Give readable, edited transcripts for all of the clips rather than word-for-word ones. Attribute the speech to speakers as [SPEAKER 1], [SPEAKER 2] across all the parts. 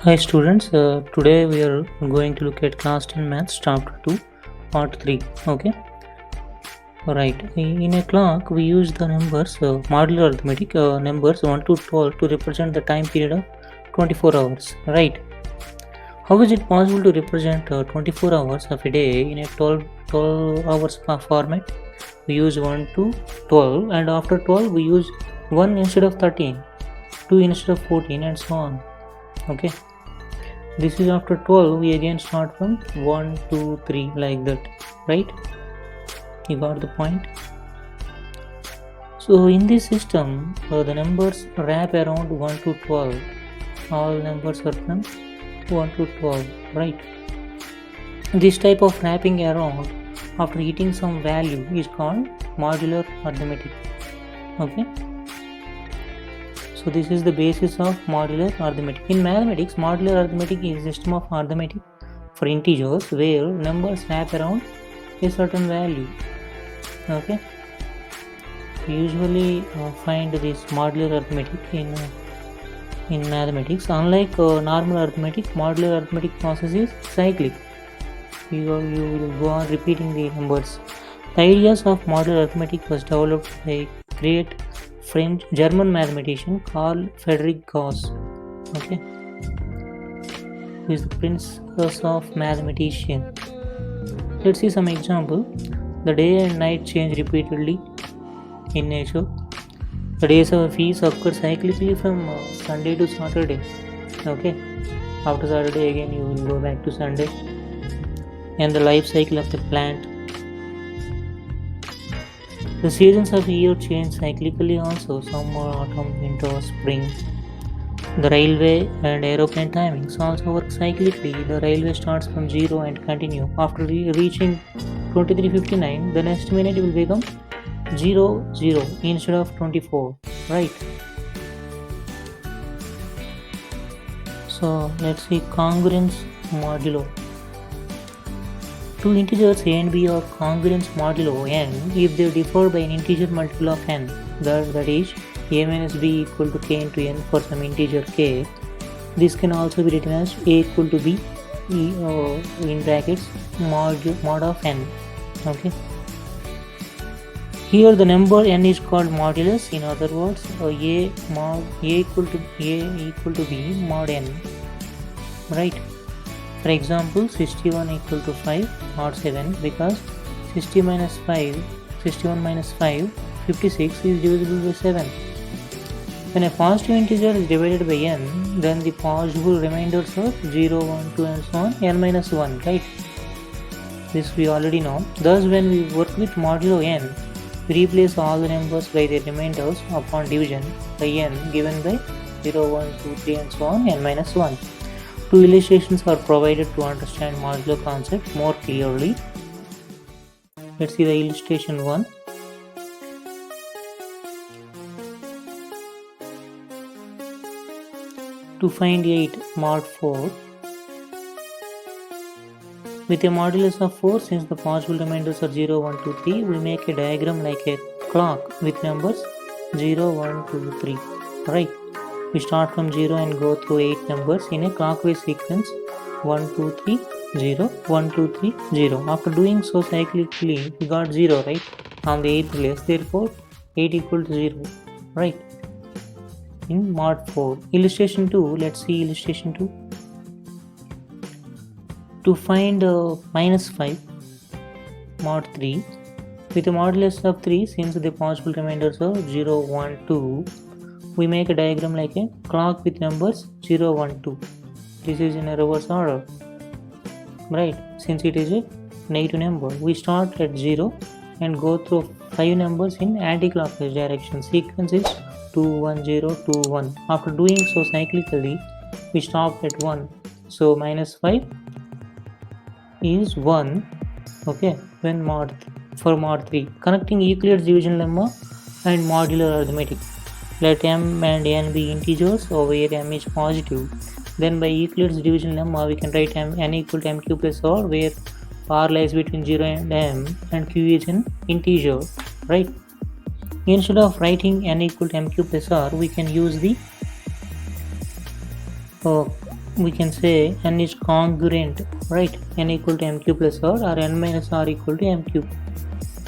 [SPEAKER 1] Hi students, today we are going to look at class 10 maths chapter 2 part 3. Okay, right. In a clock we use the numbers modular arithmetic numbers 1 to 12 to represent the time period of 24 hours. Right. How is it possible to represent 24 hours of a day in a 12 hours format? We use 1 to 12, and after 12 we use 1 instead of 13, 2 instead of 14, and so on. Okay, this is after 12. We again start from 1 2 3 like that, right? You got the point. So in this system the numbers wrap around 1 to 12. All numbers are from 1 to 12, right? This type of wrapping around after hitting some value is called modular arithmetic. Okay, so this is the basis of modular arithmetic. In mathematics, modular arithmetic is a system of arithmetic for integers where numbers wrap around a certain value. Okay, we usually find this modular arithmetic in mathematics. Unlike normal arithmetic, modular arithmetic process is cyclic. You will go on repeating the numbers. The ideas of modular arithmetic was developed by great French German mathematician Carl Friedrich Gauss. Okay, who is the princess of mathematician. Let's see some example. The day and night change repeatedly in nature. The days of a feast occur cyclically from Sunday to Saturday. Okay, after Saturday again you will go back to Sunday. And the life cycle of a plant. The seasons of the year change cyclically also: summer, autumn, winter, spring. The railway and aeroplane timings also work cyclically. The railway starts from 0 and continue. After reaching 23:59, the next minute will become 00 instead of 24, right? So let's see congruence modulo. Two integers a and b are congruence modulo n if they differ by an integer multiple of n. That is, a minus b equal to k into n for some integer k. This can also be written as a equal to b in brackets mod of n. Okay. Here the number n is called modulus. In other words, a equal to b mod n. Right. For example, 61 equal to 5 mod 7, because 61 minus 5, 56 is divisible by 7. When a positive integer is divided by n, then the possible remainders are 0, 1, 2 and so on, n minus 1, right? This we already know. Thus, when we work with modulo n, we replace all the numbers by their remainders upon division by n given by 0, 1, 2, 3 and so on, n minus 1. Two illustrations are provided to understand modulo concept more clearly. Let's see the illustration 1. To find 8 mod 4. With a modulus of 4, since the possible remainders are 0, 1, 2, 3, we make a diagram like a clock with numbers 0, 1, 2, 3. Right? We start from 0 and go through 8 numbers in a clockwise sequence: 1, 2, 3, 0, 1, 2, 3, 0. After doing so cyclically, we got 0, right, on the 8th place. Therefore, 8 equal to 0, right, in mod 4. Illustration 2, let's see illustration 2. To find minus 5 mod 3, with a modulus of 3, since the possible remainders are 0, 1, 2, we make a diagram like a clock with numbers 0, 1, 2. This is in a reverse order, right? Since it is a negative number, we start at 0 and go through 5 numbers in anti-clockwise direction. Sequence is 2, 1, 0, 2, 1. After doing so cyclically, we stop at 1. So minus 5 is 1. Okay, when mod 3. Connecting Euclid's division lemma and modular arithmetic. Let m and n be integers where m is positive. Then by Euclid's division lemma, we can write n equal to mq plus r, where r lies between 0 and m and q is an integer, right? Instead of writing n equal to mq plus r, we can use the we can say n is congruent, right? N equal to m cube plus r, or n minus r equal to m cube.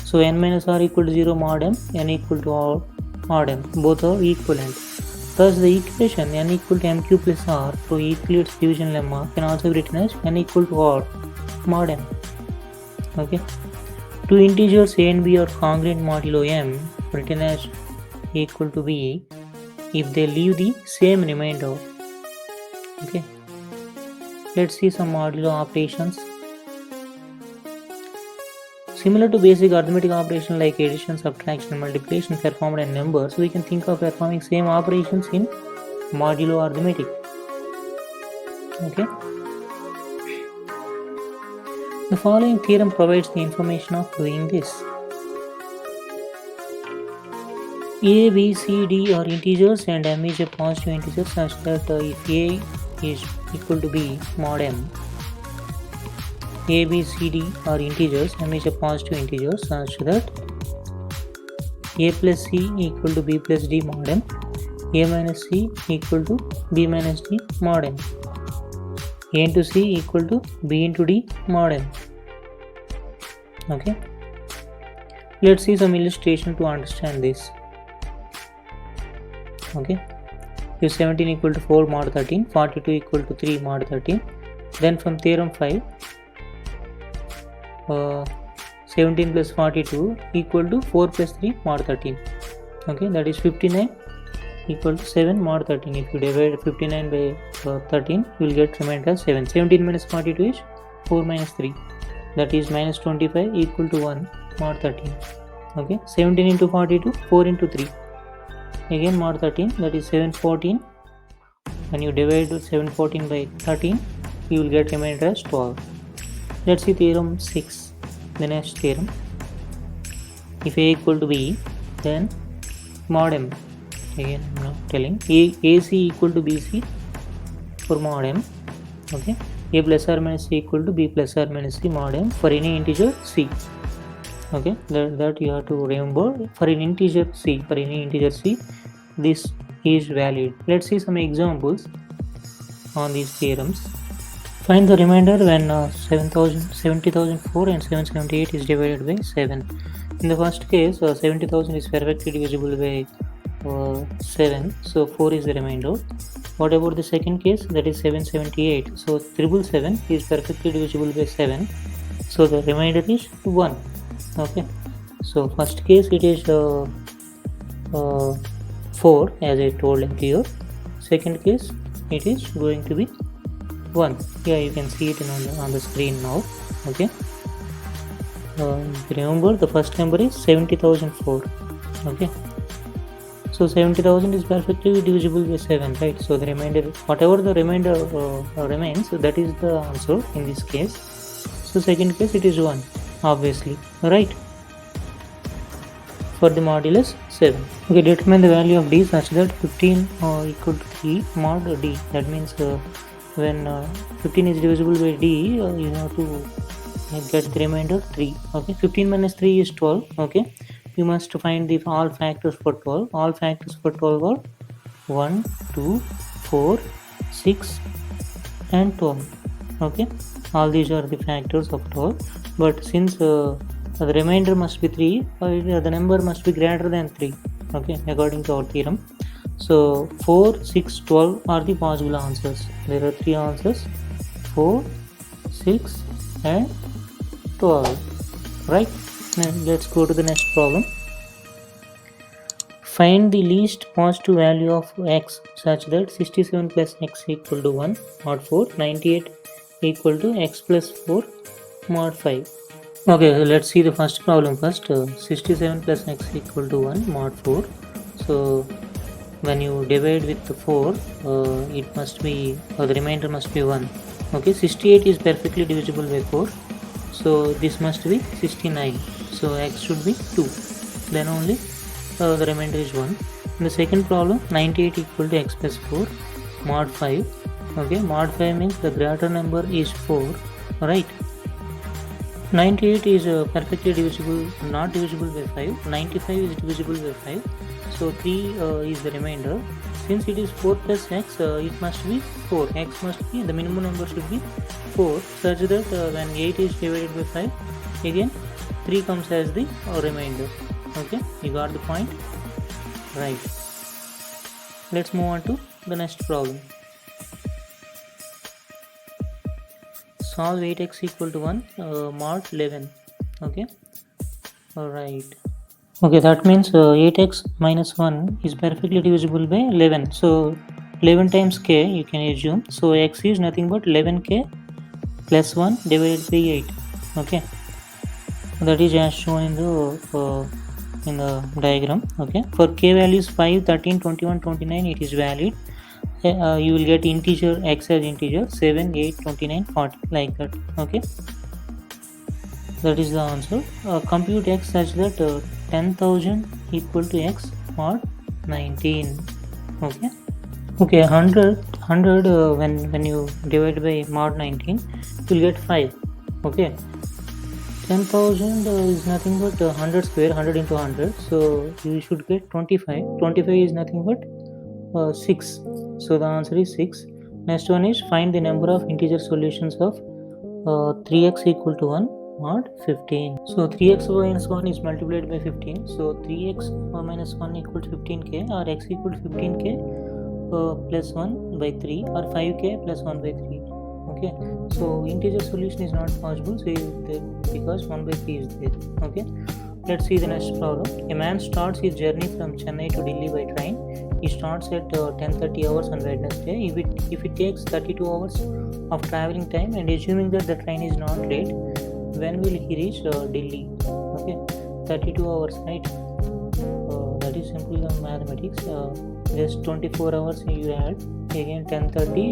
[SPEAKER 1] So n minus r equal to 0 mod m, n equal to r mod m, both are equivalent. Thus the equation n equal to m cube plus r through Euclid's division lemma can also be written as n equal to r mod m. Okay. Two integers a and b are congruent modulo m, written as equal to b, if they leave the same remainder. Okay. Let's see some modulo operations. Similar to basic arithmetic operation like addition, subtraction, and multiplication performed in numbers, we can think of performing same operations in modulo arithmetic. Okay. The following theorem provides the information of doing this. A, B, C, D are integers and m is a positive integer such that if A is equal to B mod m, A, B, C, D are integers, m is a positive integer such that A plus C equal to B plus D mod m, A minus C equal to B minus D mod m, A into C equal to B into D mod m. Okay. Let's see some illustration to understand this. Okay. If 17 equal to 4 mod 13, 42 equal to 3 mod 13, then from theorem 5, 17 plus 42 equal to 4 plus 3 mod 13. Okay, that is 59 equal to 7 mod 13. If you divide 59 by 13, you will get remainder as 7. 17 minus 42 is 4 minus 3. That is minus 25 equal to 1 mod 13. Okay, 17 into 42, 4 into 3. Again mod 13, that is 714. When you divide 714 by 13, you will get remainder as 12. Let's see theorem 6. The next theorem. If A equal to B, then mod m. Again I am not telling. AC equal to BC for mod m. Okay. A plus or minus C equal to B plus or minus C mod m for any integer C. Okay, that you have to remember. For an integer C, this is valid. Let's see some examples on these theorems. Find the remainder when 70,004 and 778 is divided by 7. In the first case, 70,000 is perfectly divisible by 7, so 4 is the remainder. What about the second case, that is 778? So 777 is perfectly divisible by 7, so the remainder is 1. Okay, so first case it is 4 as I told earlier. Second case it is going to be 1. Yeah, you can see it on the screen now. Okay, remember the first number is 70,004. Okay, so 70,000 is perfectly divisible by 7, right? So the remainder, whatever the remainder remains, that is the answer in this case. So second case it is 1, obviously, right? For the modulus 7. Okay, determine the value of D such that 15 equal to 3 mod D. That means when 15 is divisible by D, you have to get the remainder 3. Okay, 15 minus 3 is 12. Okay, you must find the all factors for 12. All factors for 12 are 1, 2, 4, 6 and 12. Okay, all these are the factors of 12, but since the remainder must be 3, the number must be greater than 3. Okay, according to our theorem. So 4, 6, 12 are the possible answers. There are 3 answers: 4, 6 and 12. Right? Now let's go to the next problem. Find the least positive value of x such that 67 plus x equal to 1 mod 4, 98 equal to x plus 4 mod 5. Okay, so let's see the first problem first. 67 plus x equal to 1 mod 4. So when you divide with the 4, it must be, the remainder must be 1. Okay, 68 is perfectly divisible by 4, so this must be 69. So x should be 2, then only the remainder is 1. In the second problem, 98 equal to x plus 4 mod 5. Okay, mod 5 means the greater number is 4, right? 98 is perfectly divisible, not divisible by 5. 95 is divisible by 5. So 3 is the remainder. since it is 4 plus x, it must be 4. X must be, the minimum number should be 4, such that when 8 is divided by 5, again 3 comes as the remainder. Okay, you got the point? Right. Let's move on to the next problem. Solve 8x equal to 1 mod 11. Okay, alright. Okay, that means 8x minus 1 is perfectly divisible by 11. So 11 times k you can assume. So x is nothing but 11k plus 1 divided by 8. Okay, that is as shown in the diagram. Okay, for k values 5, 13, 21, 29, it is valid. You will get integer x as integer 7, 8, 29, 40 like that. Okay, that is the answer. Compute x such that 10,000 equal to x mod 19. Okay, okay, 100 when you divide by mod 19, you'll get 5. Okay, 10,000 is nothing but 100 square, 100 into 100, so you should get 25. 25 is nothing but 6, so the answer is 6. Next one is find the number of integer solutions of 3x equal to 1 mod 15. So 3x minus 1 is multiplied by 15, so 3x minus 1 equal to 15k, or x equal to 15k plus 1 by 3, or 5k plus 1 by 3. Okay, so integer solution is not possible, so because 1 by 3 is there. Okay, let's see the next problem. A man starts his journey from Chennai to Delhi by train. He starts at 10:30 hours on Wednesday. If it takes 32 hours of traveling time, and assuming that the train is not late, when will he reach Delhi? Okay, 32 hours, right? That is simple mathematics. Just 24 hours you add, again 10:30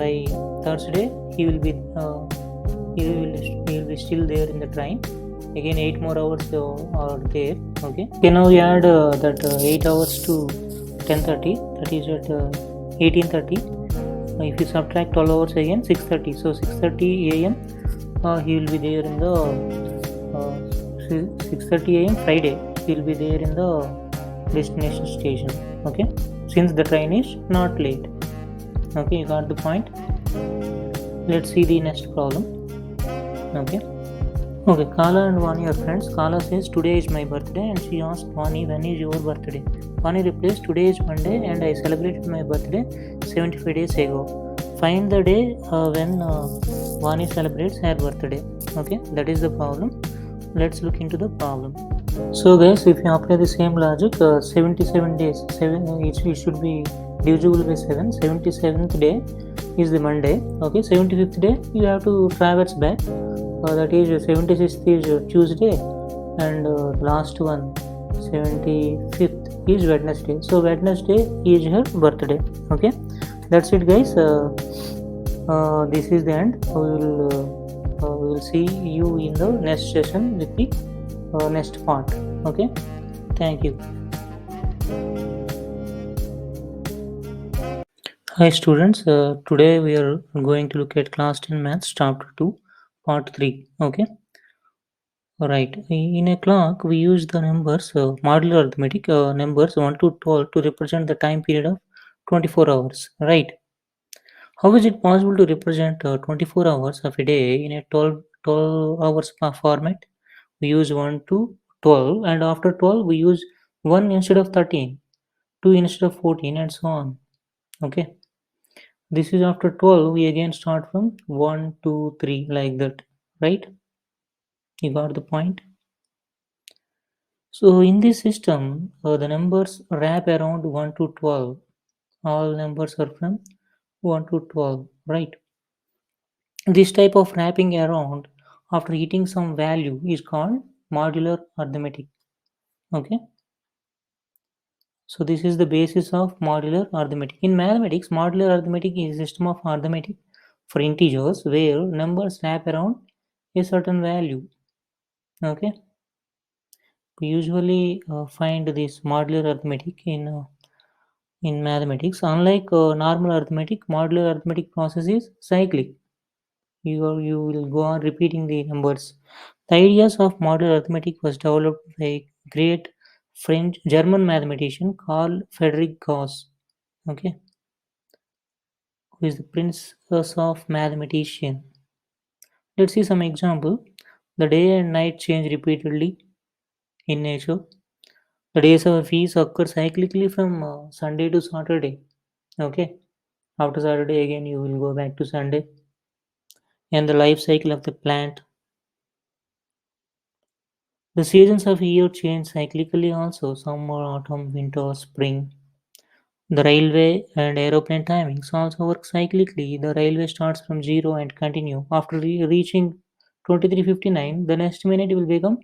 [SPEAKER 1] by Thursday he will be still there in the train. Again 8 more hours are there. Okay, now we add that 8 hours to 10:30, that is at 18:30. If you subtract 12 hours, again 6:30, so 6:30 a.m. He will be there in the 6:30 a.m. Friday. He will be there in the destination station. Okay, since the train is not late. Okay, you got the point. Let's see the next problem. Okay, Kala and Vani are friends. Kala says today is my birthday, and she asks Vani, when is your birthday? Vani replies, today is Monday and I celebrated my birthday 75 days ago. Find the day when Vani celebrates her birthday. Okay, that is the problem. Let's look into the problem. So guys, if you apply the same logic, 77 days, it should be divisible by 7. 77th day is the Monday. Okay, 75th day you have to traverse back. That is 76th is Tuesday, and last one 75th is Wednesday. So Wednesday is her birthday. Okay, that's it guys. This is the end. We will see you in the next session with the next part. Okay, thank you. Hi students, today we are going to look at class 10 maths chapter 2 part 3. Okay, alright, in a clock we use the numbers modular arithmetic numbers 1 to 12 to represent the time period of 24 hours, right? How is it possible to represent 24 hours of a day in a 12 hours format? We use 1 to 12, and after 12 we use 1 instead of 13, 2 instead of 14, and so on. Okay, this is after 12, we again start from 1, 2, 3 like that, right? You got the point? So in this system, the numbers wrap around 1 to 12. All numbers are from 1 to 12, right? This type of wrapping around after hitting some value is called modular arithmetic. Okay, so this is the basis of modular arithmetic. In mathematics, modular arithmetic is a system of arithmetic for integers where numbers wrap around a certain value. Okay, we usually find this modular arithmetic in mathematics. Unlike normal arithmetic, modular arithmetic process is cyclic. You will go on repeating the numbers. The ideas of modular arithmetic was developed by great French German mathematician Carl Friedrich Gauss, okay, who is the princess of mathematician. Let's see some example. The day and night change repeatedly in nature. The days of a feast occur cyclically from Sunday to Saturday. Okay, after Saturday again you will go back to Sunday. And the life cycle of the plant. The seasons of year change cyclically also: summer, autumn, winter, spring. The railway and aeroplane timings also work cyclically. The railway starts from zero and continue. After reaching 23:59, the next minute will become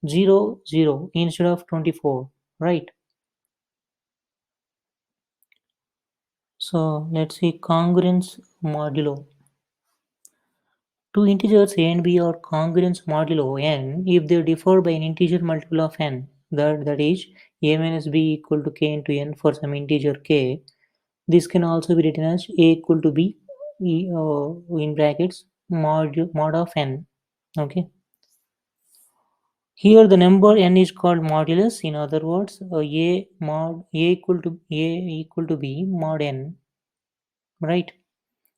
[SPEAKER 1] 00 instead of 24. Right. So let's see congruence modulo. Two integers a and b are congruence modulo n if they differ by an integer multiple of n. That is a minus b equal to k into n for some integer k. This can also be written as a equal to b in brackets mod of n. Okay. Here the number n is called modulus. In other words, a equal to b mod n. Right.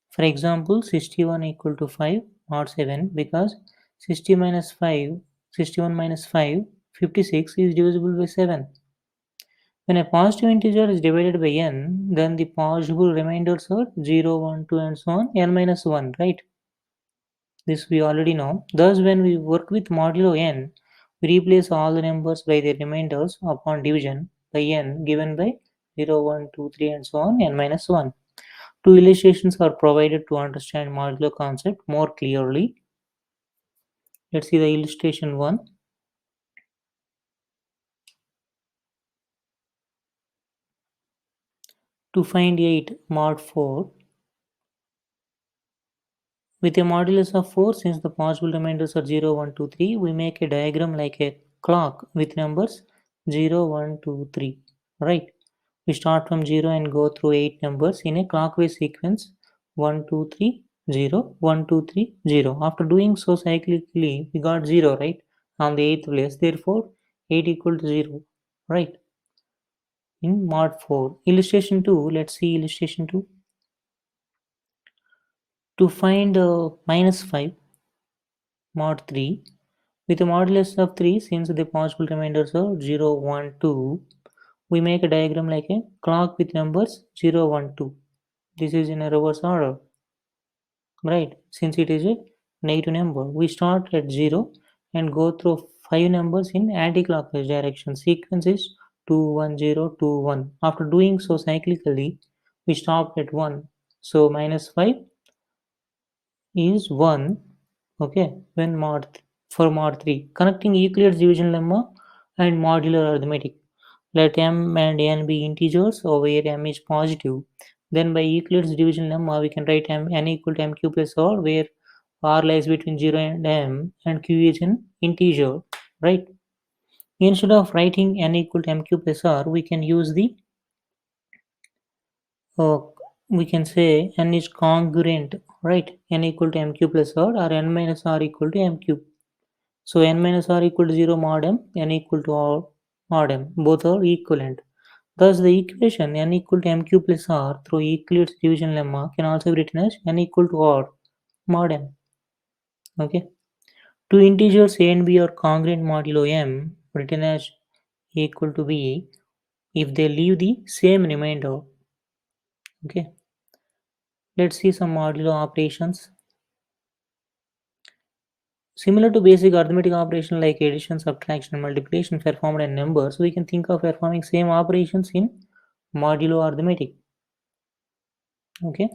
[SPEAKER 1] For example, 61 equal to 5 mod 7 because 60 minus 5, 61 minus 5, 56 is divisible by 7. When a positive integer is divided by n, then the possible remainders are 0, 1, 2 and so on, n minus 1, right? This we already know. Thus, when we work with modulo n, we replace all the numbers by their remainders upon division by n given by 0, 1, 2, 3 and so on, n minus 1. Two illustrations are provided to understand modulo concept more clearly. Let's see the illustration 1. To find 8 mod 4, with a modulus of 4, since the possible remainders are 0, 1, 2, 3, we make a diagram like a clock with numbers 0, 1, 2, 3. Right? We start from 0 and go through 8 numbers in a clockwise sequence 1, 2, 3, 0, 1, 2, 3, 0. After doing so cyclically, we got 0, right? On the 8th place. Therefore, 8 equal to 0. Right? In mod 4. Illustration 2. Let's see illustration 2. To find minus 5 mod 3, with a modulus of 3, since the possible remainders are 0, 1, 2, we make a diagram like a clock with numbers 0, 1, 2. This is in a reverse order, right? Since it is a negative number, we start at 0 and go through 5 numbers in anti-clockwise direction. Sequence is 2, 1, 0, 2, 1. After doing so cyclically, we stop at 1. So minus 5 is 1. Okay, when for mod 3. Connecting Euclid's division lemma and modular arithmetic. Let m and n be integers or where m is positive. Then by Euclid's division lemma, we can write n equal to mq plus r, where r lies between 0 and m and q is an integer, right? Instead of writing n equal to mq plus r, we can use the uh, we can say n is congruent, right? N equal to mq plus r or n minus r equal to mq. So n minus r equal to 0 mod m, n equal to r mod m. Both are equivalent. Thus, the equation n equal to mq plus r through Euclid's division lemma can also be written as n equal to r mod m. Okay. Two integers a and b are congruent modulo m, written as a equal to b if they leave the same remainder. Okay. Let's see some modulo operations. Similar to basic arithmetic operation like addition, subtraction, and multiplication performed in numbers, we can think of performing same operations in modulo arithmetic. Okay.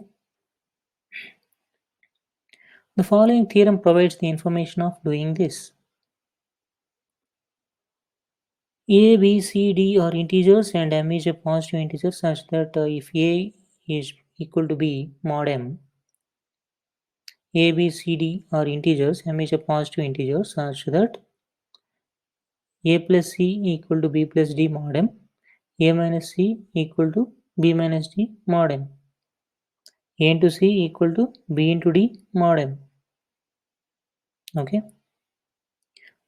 [SPEAKER 1] The following theorem provides the information of doing this. A, B, C, D are integers and m is a positive integer such that if A is equal to B mod m, A, B, C, D are integers, m is a positive integer such that A plus C equal to B plus D mod m, A minus C equal to B minus D mod m, A into C equal to B into D mod m. Okay.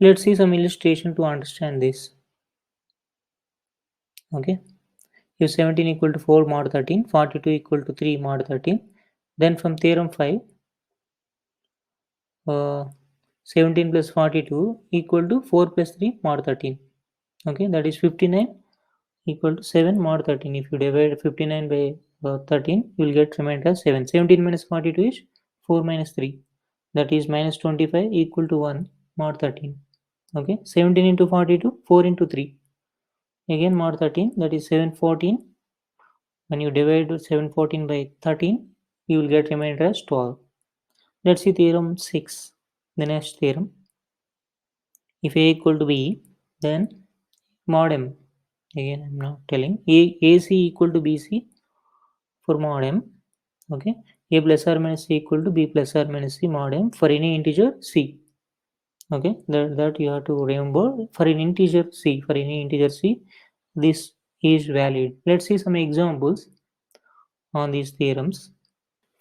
[SPEAKER 1] Let's see some illustration to understand this. Okay, if 17 equal to 4 mod 13, 42 equal to 3 mod 13, then from theorem 5, uh, 17 plus 42 equal to 4 plus 3 mod 13. Okay, that is 59 equal to 7 mod 13. If you divide 59 by 13, you will get remainder as 7. 17 minus 42 is 4 minus 3. That is minus 25 equal to 1 mod 13. Okay, 17 into 42, 4 into 3. Again mod 13, that is 714. When you divide 714 by 13, you will get remainder as 12. Let's see theorem 6. The next theorem. If A equal to B, then mod M. Again, I'm not telling. AC equal to BC for mod M. Okay. A plus or minus C equal to B plus or minus C mod M for any integer C. Okay. That you have to remember. For an integer C, for any integer C, this is valid. Let's see some examples on these theorems.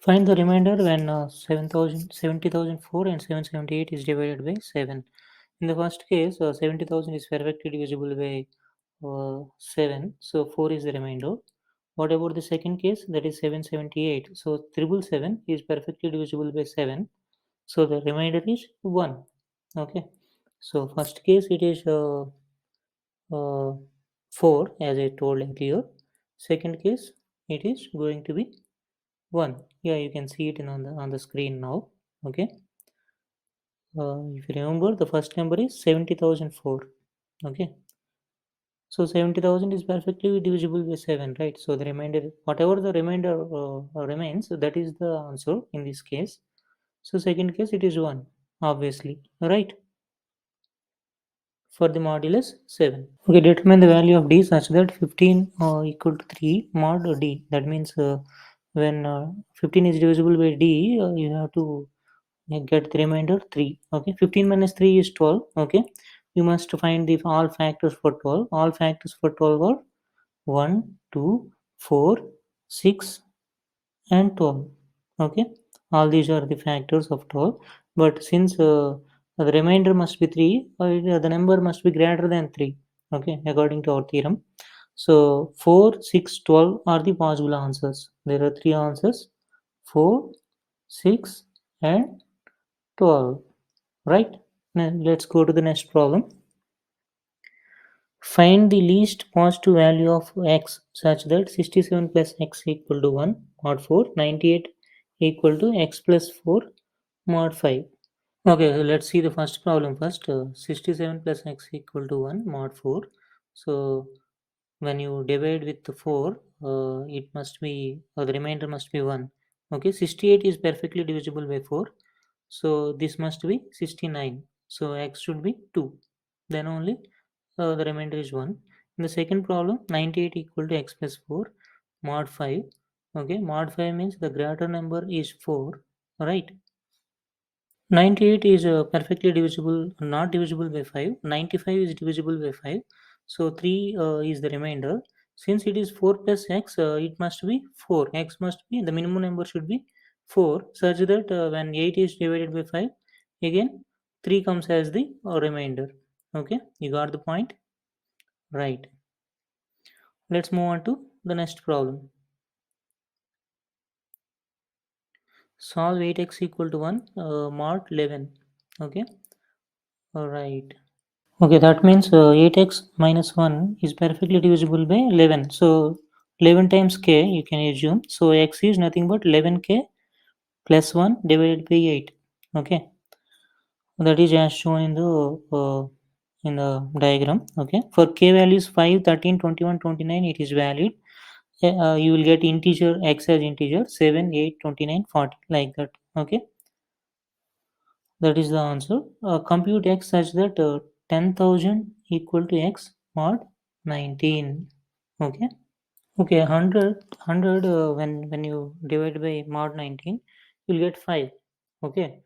[SPEAKER 1] Find the remainder when 7,000, and 778 is divided by 7. In the first case, 70,000 is perfectly divisible by 7, so 4 is the remainder. What about the second case? That is 778. So 777 is perfectly divisible by 7, so the remainder is 1. Okay, so first case it is uh, 4 as I told earlier. Second case it is going to be 1. Yeah, you can see it in on the screen now. Okay, if you remember, the first number is 70,004. Okay, so 70,000 is perfectly divisible by 7, right? So the remainder, whatever the remainder remains, that is the answer in this case. So second case it is 1, obviously, right? For the modulus 7. Okay, determine the value of d such that 15 equal to 3 mod d. That means when 15 is divisible by d, you have to get the remainder 3. Okay, 15 minus 3 is 12. Okay, you must find the all factors for 12. All factors for 12 are 1, 2, 4, 6, and 12. Okay, all these are the factors of 12, but since the remainder must be 3, the number must be greater than 3. Okay, according to our theorem. So 4, 6, 12 are the possible answers. There are three answers: 4, 6, and 12. Right, now let's go to the next problem. Find the least positive value of x such that 67 plus x equal to 1 mod 4, 98 equal to x plus 4 mod 5. Okay, so let's see the first problem first. 67 plus x equal to 1 mod 4. So when you divide with the 4, it must be, the remainder must be 1. Okay, 68 is perfectly divisible by 4. So this must be 69. So x should be 2. Then only the remainder is 1. In the second problem, 98 equal to x plus 4 mod 5. Okay, mod 5 means the greater number is 4. Right. 98 is perfectly divisible, not divisible by 5. 95 is divisible by 5. So 3 is the remainder. Since it is 4 plus x, it must be 4. X must be, the minimum number should be 4, such that when 8 is divided by 5, again 3 comes as the remainder. Okay, you got the point? Right. Let's move on to the next problem. Solve 8x equal to 1 mod 11. Okay, all right. Okay, that means 8x minus 1 is perfectly divisible by 11. So 11 times k you can assume. So x is nothing but 11k plus 1 divided by 8. Okay, that is as shown in the diagram. Okay, for k values 5, 13, 21, 29, it is valid. You will get integer x as integer 7, 8, 29, 40, like that. Okay, that is the answer. Compute x such that 10,000 equal to x mod 19. Okay. Okay, 100 when you divide by mod 19, you'll get 5. Okay.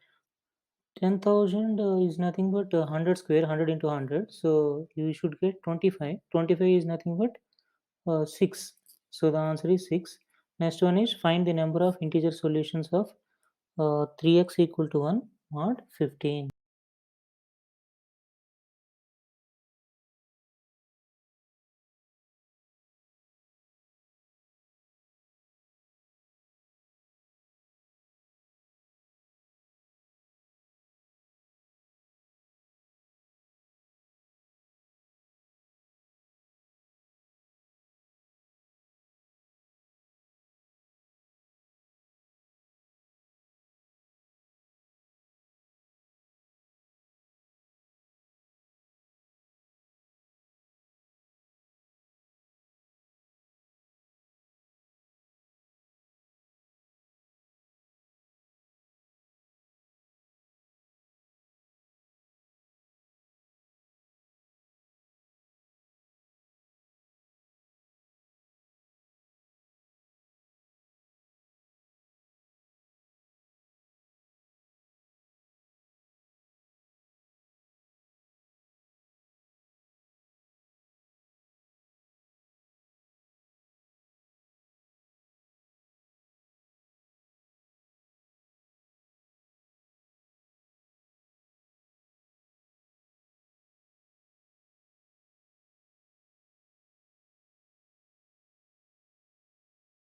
[SPEAKER 1] 10,000 is nothing but 100 square, 100 into 100. So you should get 25. 25 is nothing but 6. So the answer is 6. Next one is find the number of integer solutions of 3x equal to 1 mod 15.